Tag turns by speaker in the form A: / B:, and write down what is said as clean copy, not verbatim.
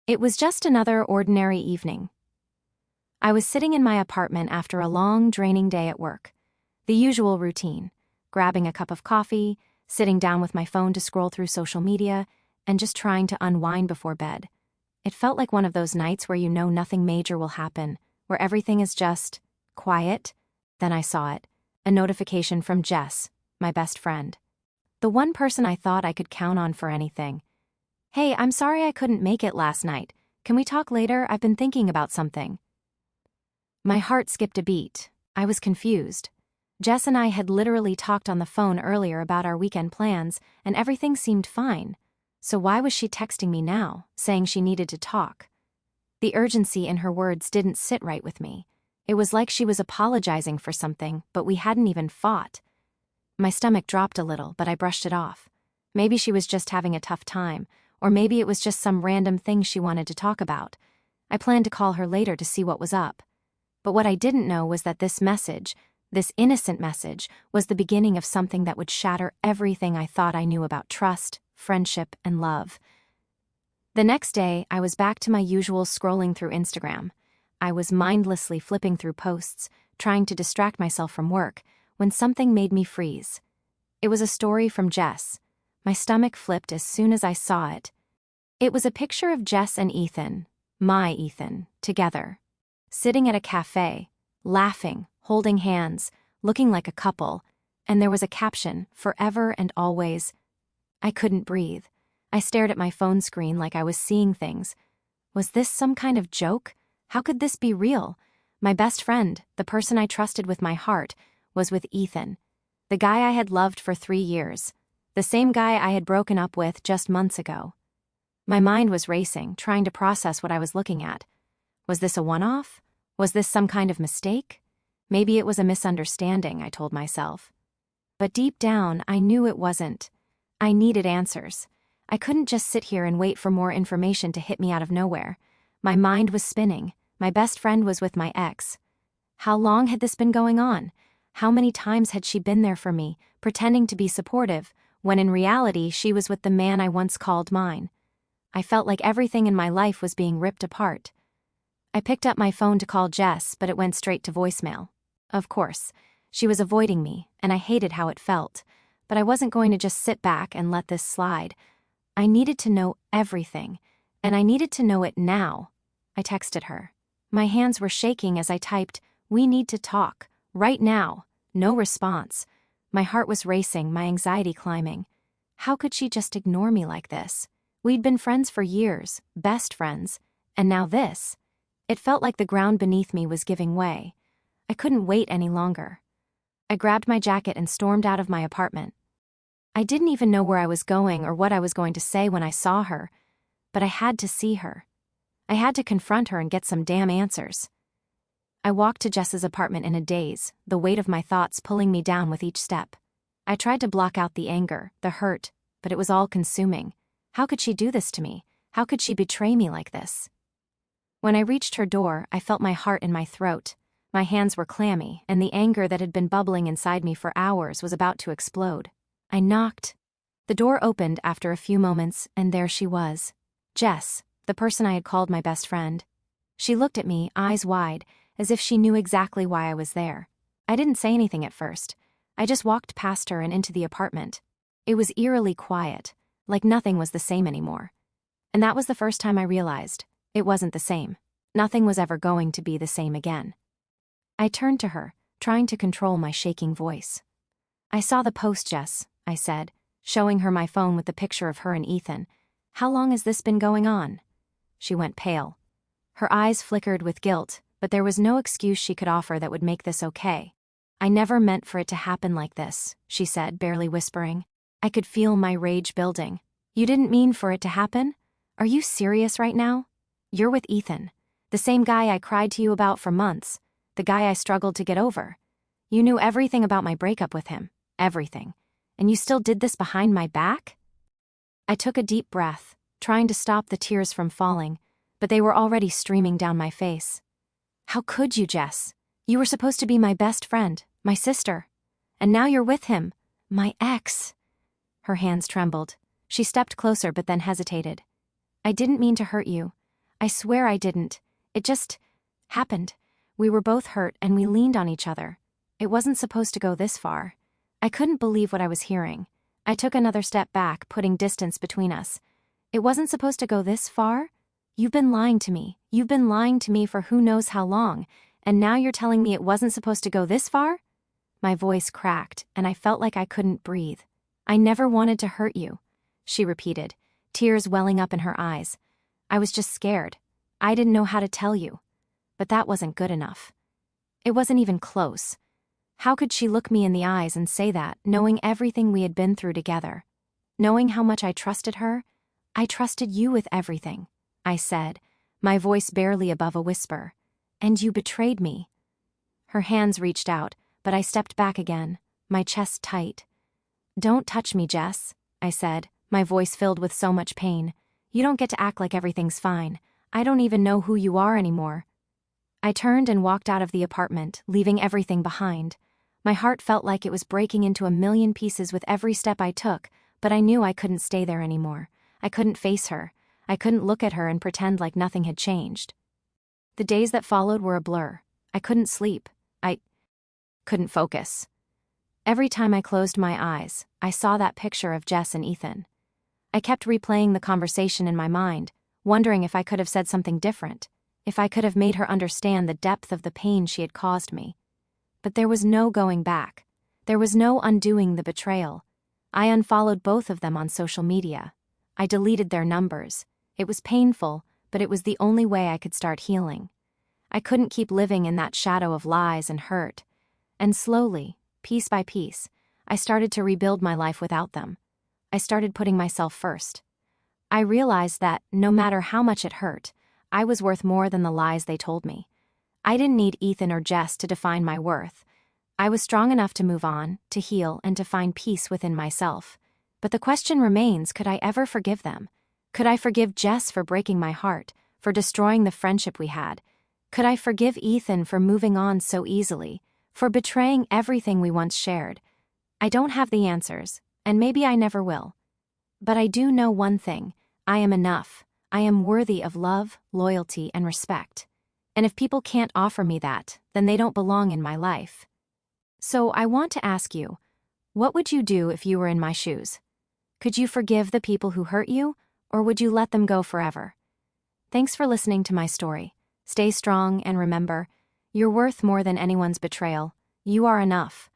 A: It was just another ordinary evening. I was sitting in my apartment after a long, draining day at work. The usual routine: grabbing a cup of coffee, sitting down with my phone to scroll through social media, and just trying to unwind before bed. It felt like one of those nights where you know nothing major will happen, where everything is just quiet. Then I saw it, a notification from Jess, my best friend. The one person I thought I could count on for anything. "Hey, I'm sorry I couldn't make it last night. Can we talk later? I've been thinking about something." My heart skipped a beat. I was confused. Jess and I had literally talked on the phone earlier about our weekend plans, and everything seemed fine. So why was she texting me now, saying she needed to talk? The urgency in her words didn't sit right with me. It was like she was apologizing for something, but we hadn't even fought. My stomach dropped a little, but I brushed it off. Maybe she was just having a tough time, or maybe it was just some random thing she wanted to talk about. I planned to call her later to see what was up. But what I didn't know was that this message, this innocent message, was the beginning of something that would shatter everything I thought I knew about trust, friendship, and love. The next day, I was back to my usual scrolling through Instagram. I was mindlessly flipping through posts, trying to distract myself from work, when something made me freeze. It was a story from Jess. My stomach flipped as soon as I saw it. It was a picture of Jess and Ethan, my Ethan, together, sitting at a cafe, laughing, holding hands, looking like a couple, and there was a caption, "Forever and always." I couldn't breathe. I stared at my phone screen like I was seeing things. Was this some kind of joke? How could this be real? My best friend, the person I trusted with my heart, was with Ethan, the guy I had loved for 3 years, the same guy I had broken up with just months ago. My mind was racing, trying to process what I was looking at. Was this a one-off? Was this some kind of mistake? Maybe it was a misunderstanding, I told myself. But deep down, I knew it wasn't. I needed answers. I couldn't just sit here and wait for more information to hit me out of nowhere. My mind was spinning. My best friend was with my ex. How long had this been going on? How many times had she been there for me, pretending to be supportive, when in reality she was with the man I once called mine? I felt like everything in my life was being ripped apart. I picked up my phone to call Jess, but it went straight to voicemail. Of course, she was avoiding me, and I hated how it felt, but I wasn't going to just sit back and let this slide. I needed to know everything, and I needed to know it now. I texted her. My hands were shaking as I typed, "We need to talk, right now." No response. My heart was racing, my anxiety climbing. How could she just ignore me like this? We'd been friends for years, best friends, and now this. It felt like the ground beneath me was giving way. I couldn't wait any longer. I grabbed my jacket and stormed out of my apartment. I didn't even know where I was going or what I was going to say when I saw her, but I had to see her. I had to confront her and get some damn answers. I walked to Jess's apartment in a daze, the weight of my thoughts pulling me down with each step. I tried to block out the anger, the hurt, but it was all consuming. How could she do this to me? How could she betray me like this? When I reached her door, I felt my heart in my throat. My hands were clammy, and the anger that had been bubbling inside me for hours was about to explode. I knocked. The door opened after a few moments, and there she was. Jess, the person I had called my best friend. She looked at me, eyes wide, as if she knew exactly why I was there. I didn't say anything at first. I just walked past her and into the apartment. It was eerily quiet, like nothing was the same anymore. And that was the first time I realized it wasn't the same. Nothing was ever going to be the same again. I turned to her, trying to control my shaking voice. "I saw the post, Jess," I said, showing her my phone with the picture of her and Ethan. "How long has this been going on?" She went pale. Her eyes flickered with guilt, but there was no excuse she could offer that would make this okay. "I never meant for it to happen like this," she said, barely whispering. I could feel my rage building. "You didn't mean for it to happen? Are you serious right now? You're with Ethan, the same guy I cried to you about for months, the guy I struggled to get over. You knew everything about my breakup with him, everything, and you still did this behind my back?" I took a deep breath, trying to stop the tears from falling, but they were already streaming down my face. "How could you, Jess? You were supposed to be my best friend, my sister. And now you're with him, my ex." Her hands trembled. She stepped closer but then hesitated. "I didn't mean to hurt you. I swear I didn't. It just happened. We were both hurt and we leaned on each other. It wasn't supposed to go this far. I couldn't believe what I was hearing. I took another step back, putting distance between us. It wasn't supposed to go this far? You've been lying to me. You've been lying to me for who knows how long, and now you're telling me it wasn't supposed to go this far? My voice cracked, and I felt like I couldn't breathe. I never wanted to hurt you, she repeated, tears welling up in her eyes. I was just scared. I didn't know how to tell you. But that wasn't good enough. It wasn't even close. How could she look me in the eyes and say that, knowing everything we had been through together? Knowing how much I trusted her? I trusted you with everything, I said, my voice barely above a whisper. And you betrayed me. Her hands reached out, but I stepped back again, my chest tight. Don't touch me, Jess, I said, my voice filled with so much pain. You don't get to act like everything's fine. I don't even know who you are anymore. I turned and walked out of the apartment, leaving everything behind. My heart felt like it was breaking into a million pieces with every step I took, but I knew I couldn't stay there anymore. I couldn't face her. I couldn't look at her and pretend like nothing had changed. The days that followed were a blur. I couldn't sleep. I couldn't focus. Every time I closed my eyes, I saw that picture of Jess and Ethan. I kept replaying the conversation in my mind, wondering if I could have said something different, if I could have made her understand the depth of the pain she had caused me. But there was no going back. There was no undoing the betrayal. I unfollowed both of them on social media. I deleted their numbers. It was painful, but it was the only way I could start healing. I couldn't keep living in that shadow of lies and hurt. And slowly, piece by piece, I started to rebuild my life without them. I started putting myself first. I realized that, no matter how much it hurt, I was worth more than the lies they told me. I didn't need Ethan or Jess to define my worth. I was strong enough to move on, to heal, and to find peace within myself. But the question remains, could I ever forgive them? Could I forgive Jess for breaking my heart, for destroying the friendship we had? Could I forgive Ethan for moving on so easily, for betraying everything we once shared? I don't have the answers, and maybe I never will. But I do know one thing: I am enough. I am worthy of love, loyalty, and respect. And if people can't offer me that, then they don't belong in my life. So I want to ask you, what would you do if you were in my shoes? Could you forgive the people who hurt you, or would you let them go forever? Thanks for listening to my story. Stay strong and remember, you're worth more than anyone's betrayal. You are enough.